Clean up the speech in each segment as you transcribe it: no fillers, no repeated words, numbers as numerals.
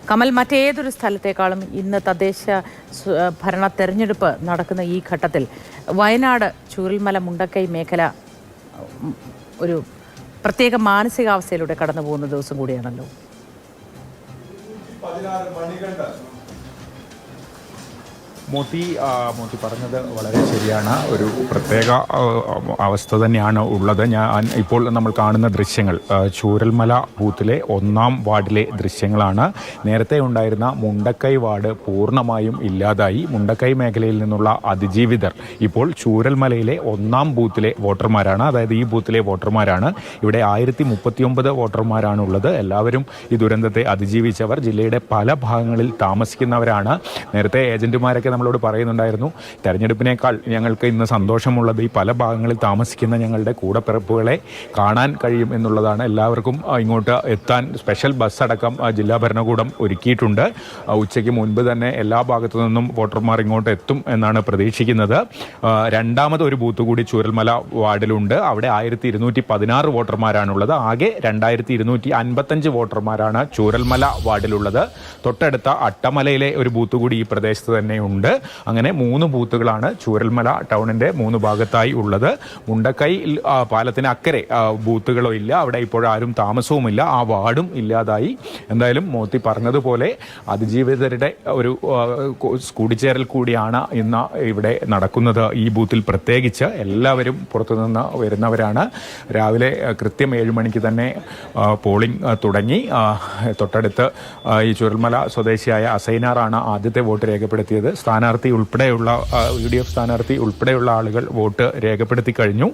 കമൽ, മറ്റേതൊരു സ്ഥലത്തേക്കാളും ഇന്ന് തദ്ദേശ ഭരണ തെരഞ്ഞെടുപ്പ് നടക്കുന്ന ഈ ഘട്ടത്തിൽ വയനാട് ചൂരൽമല മുണ്ടക്കൈ മേഖല ഒരു പ്രത്യേക മാനസികാവസ്ഥയിലൂടെ കടന്നു പോകുന്ന ദിവസം കൂടിയാണല്ലോ. മോത്തി പറഞ്ഞത് വളരെ ശരിയാണ്. ഒരു പ്രത്യേക അവസ്ഥ തന്നെയാണ് ഉള്ളത്. ഇപ്പോൾ നമ്മൾ കാണുന്ന ദൃശ്യങ്ങൾ ചൂരൽമല ബൂത്തിലെ 1-ാം വാർഡിലെ ദൃശ്യങ്ങളാണ്. നേരത്തെ ഉണ്ടായിരുന്ന മുണ്ടക്കൈ വാർഡ് പൂർണ്ണമായും ഇല്ലാതായി. മുണ്ടക്കൈ മേഖലയിൽ നിന്നുള്ള അതിജീവിതർ ഇപ്പോൾ ചൂരൽമലയിലെ 1-ാം ബൂത്തിലെ വോട്ടർമാരാണ്. അതായത് ഈ ബൂത്തിലെ വോട്ടർമാരാണ്. ഇവിടെ 1039 വോട്ടർമാരാണുള്ളത്. എല്ലാവരും ഈ ദുരന്തത്തെ അതിജീവിച്ചവർ, ജില്ലയുടെ പല ഭാഗങ്ങളിൽ താമസിക്കുന്നവരാണ്. നേരത്തെ ഏജന്റുമാരൊക്കെ നമ്മളോട് പറയുന്നുണ്ടായിരുന്നു, തെരഞ്ഞെടുപ്പിനേക്കാൾ ഞങ്ങൾക്ക് ഇന്ന് സന്തോഷമുള്ളത് ഈ പല ഭാഗങ്ങളിൽ താമസിക്കുന്ന ഞങ്ങളുടെ കൂടപ്പിറപ്പുകളെ കാണാൻ കഴിയും എന്നുള്ളതാണ്. എല്ലാവർക്കും ഇങ്ങോട്ട് എത്താൻ സ്പെഷ്യൽ ബസ് അടക്കം ജില്ലാ ഭരണകൂടം ഒരുക്കിയിട്ടുണ്ട്. ഉച്ചയ്ക്ക് മുൻപ് തന്നെ എല്ലാ ഭാഗത്തു നിന്നും വോട്ടർമാർ ഇങ്ങോട്ട് എത്തും എന്നാണ് പ്രതീക്ഷിക്കുന്നത്. രണ്ടാമത് ഒരു ബൂത്ത് കൂടി ചൂരൽമല വാർഡിലുണ്ട്. അവിടെ 1216 വോട്ടർമാരാണുള്ളത്. ആകെ 2255 വോട്ടർമാരാണ് ചൂരൽമല വാർഡിലുള്ളത്. തൊട്ടടുത്ത അട്ടമലയിലെ ഒരു ബൂത്ത് കൂടി ഈ പ്രദേശത്ത് തന്നെയുണ്ട്. അങ്ങനെ 3 ബൂത്തുകളാണ് ചൂരൽമല ടൗണിന്റെ 3 ഭാഗത്തായി ഉള്ളത്. മുണ്ടക്കൈ പാലത്തിന് അക്കരെ ബൂത്തുകളോ ഇല്ല. അവിടെ ഇപ്പോഴാരും താമസവുമില്ല. ആ വാർഡും ഇല്ലാതായി. എന്തായാലും മോത്തി പറഞ്ഞതുപോലെ അതിജീവിതരുടെ ഒരു കൂടിച്ചേരൽ കൂടിയാണ് ഇന്ന് ഇവിടെ നടക്കുന്നത്. ഈ ബൂത്തിൽ പ്രത്യേകിച്ച് എല്ലാവരും പുറത്തുനിന്ന് വരുന്നവരാണ്. രാവിലെ കൃത്യം 7 മണിക്ക് തന്നെ പോളിംഗ് തുടങ്ങി. തൊട്ടടുത്ത് ഈ ചൂരൽമല സ്വദേശിയായ അസൈനാറാണ് ആദ്യത്തെ വോട്ട് രേഖപ്പെടുത്തിയത്. സ്ഥാനാർത്ഥി ഉൾപ്പെടെയുള്ള UDF സ്ഥാനാർത്ഥി ഉൾപ്പെടെയുള്ള ആളുകൾ വോട്ട് രേഖപ്പെടുത്തി കഴിഞ്ഞു.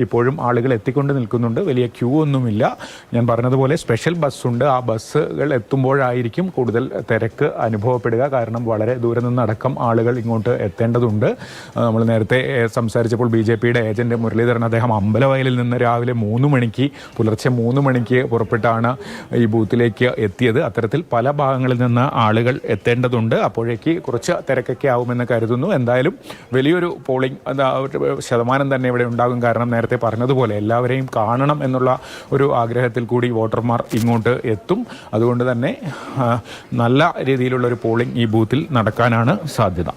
ഇപ്പോഴും ആളുകൾ എത്തിക്കൊണ്ട് നിൽക്കുന്നുണ്ട്. വലിയ ക്യൂ ഒന്നുമില്ല. ഞാൻ പറഞ്ഞതുപോലെ സ്പെഷ്യൽ ബസ്സുണ്ട്. ആ ബസ്സുകൾ എത്തുമ്പോഴായിരിക്കും കൂടുതൽ തിരക്ക് അനുഭവപ്പെടുക. കാരണം വളരെ ദൂരെ നിന്നടക്കം ആളുകൾ ഇങ്ങോട്ട് എത്തേണ്ടതുണ്ട്. നമ്മൾ നേരത്തെ സംസാരിച്ചപ്പോൾ BJPയുടെ ഏജന്റ് മുരളീധരൻ, അദ്ദേഹം അമ്പലവയലിൽ നിന്ന് രാവിലെ 3 മണിക്ക് പുലർച്ചെ 3 മണിക്ക് പുറപ്പെട്ടാണ് ഈ ബൂത്തിലേക്ക് എത്തിയത്. അത്തരത്തിൽ പല ഭാഗങ്ങളിൽ നിന്ന് ആളുകൾ എത്തേണ്ടതുണ്ട്. അപ്പോഴേക്ക് കുറച്ച് തിരക്കൊക്കെ ആവുമെന്ന് കരുതുന്നു. എന്തായാലും വലിയൊരു പോളിംഗ് ശതമാനം തന്നെ ഇവിടെ ഉണ്ടാകും. കാരണം നേരത്തെ പറഞ്ഞതുപോലെ എല്ലാവരെയും കാണണം എന്നുള്ള ഒരു ആഗ്രഹത്തിൽ കൂടി വോട്ടർമാർ ഇങ്ങോട്ട് എത്തും. അതുകൊണ്ട് തന്നെ നല്ല രീതിയിലുള്ള ഒരു പോളിംഗ് ഈ ബൂത്തിൽ നടക്കാനാണ് സാധ്യത.